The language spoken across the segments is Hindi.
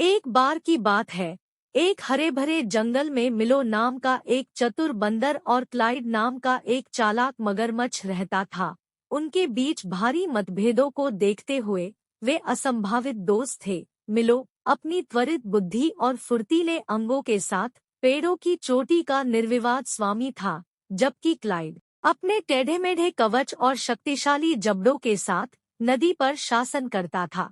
एक बार की बात है, एक हरे भरे जंगल में मिलो नाम का एक चतुर बंदर और क्लाइड नाम का एक चालाक मगरमच्छ रहता था। उनके बीच भारी मतभेदों को देखते हुए वे असंभावित दोस्त थे। मिलो अपनी त्वरित बुद्धि और फुर्तीले अंगों के साथ पेड़ों की चोटी का निर्विवाद स्वामी था, जबकि क्लाइड अपने टेढ़े मेढ़े कवच और शक्तिशाली जबड़ों के साथ नदी पर शासन करता था।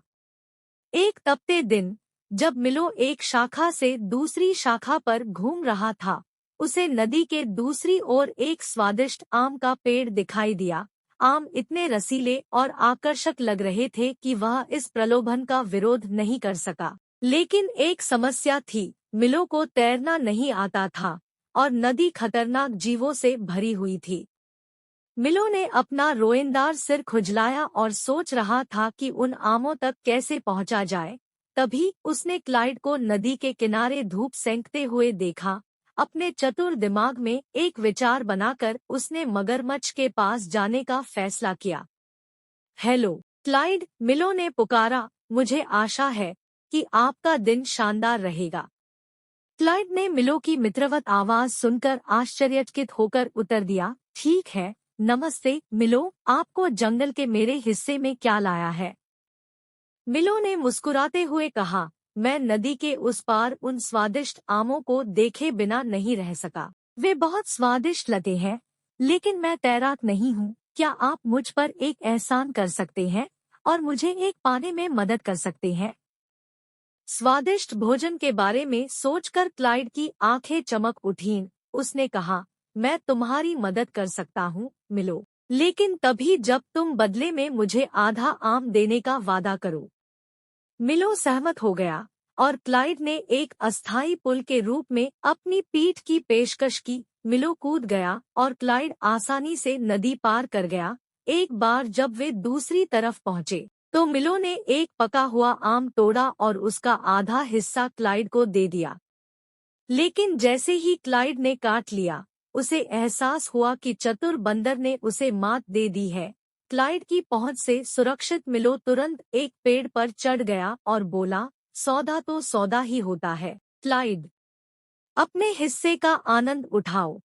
एक तपते दिन, जब मिलो एक शाखा से दूसरी शाखा पर घूम रहा था, उसे नदी के दूसरी ओर एक स्वादिष्ट आम का पेड़ दिखाई दिया। आम इतने रसीले और आकर्षक लग रहे थे कि वह इस प्रलोभन का विरोध नहीं कर सका। लेकिन एक समस्या थी, मिलो को तैरना नहीं आता था और नदी खतरनाक जीवों से भरी हुई थी। मिलो ने अपना रोएंदार सिर खुजलाया और सोच रहा था कि उन आमों तक कैसे पहुंचा जाए। तभी उसने क्लाइड को नदी के किनारे धूप सेंकते हुए देखा। अपने चतुर दिमाग में एक विचार बनाकर उसने मगरमच्छ के पास जाने का फैसला किया। हेलो क्लाइड, मिलो ने पुकारा, मुझे आशा है कि आपका दिन शानदार रहेगा। क्लाइड ने मिलो की मित्रवत आवाज सुनकर आश्चर्यचकित होकर उत्तर दिया, ठीक है, नमस्ते मिलो, आपको जंगल के मेरे हिस्से में क्या लाया है? मिलो ने मुस्कुराते हुए कहा, मैं नदी के उस पार उन स्वादिष्ट आमों को देखे बिना नहीं रह सका। वे बहुत स्वादिष्ट लगे हैं, लेकिन मैं तैराक नहीं हूँ। क्या आप मुझ पर एक एहसान कर सकते हैं और मुझे एक पाने में मदद कर सकते हैं? स्वादिष्ट भोजन के बारे में सोचकर क्लाइड की आंखें चमक उठीं। उसने कहा, मैं तुम्हारी मदद कर सकता हूँ मिलो, लेकिन तभी जब तुम बदले में मुझे आधा आम देने का वादा करो। मिलो सहमत हो गया और क्लाइड ने एक अस्थायी पुल के रूप में अपनी पीठ की पेशकश की। मिलो कूद गया और क्लाइड आसानी से नदी पार कर गया। एक बार जब वे दूसरी तरफ पहुंचे, तो मिलो ने एक पका हुआ आम तोड़ा और उसका आधा हिस्सा क्लाइड को दे दिया। लेकिन जैसे ही क्लाइड ने काट लिया, उसे एहसास हुआ कि चतुर बंदर ने उसे मात दे दी है। क्लाइड की पहुंच से सुरक्षित मिलो तुरंत एक पेड़ पर चढ़ गया और बोला, सौदा तो सौदा ही होता है क्लाइड, अपने हिस्से का आनंद उठाओ।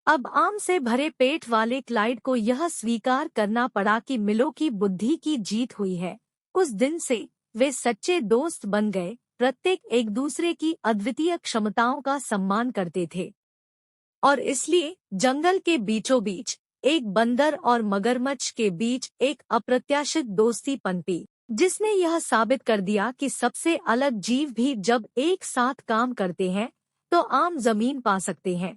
अब आम से भरे पेट वाले क्लाइड को यह स्वीकार करना पड़ा कि मिलो की बुद्धि की जीत हुई है। उस दिन से वे सच्चे दोस्त बन गए, प्रत्येक एक दूसरे की अद्वितीय क्षमताओं का सम्मान करते थे। और इसलिए जंगल के बीचों बीच एक बंदर और मगरमच्छ के बीच एक अप्रत्याशित दोस्ती पनपी, जिसने यह साबित कर दिया कि सबसे अलग जीव भी जब एक साथ काम करते हैं तो आम जमीन पा सकते हैं।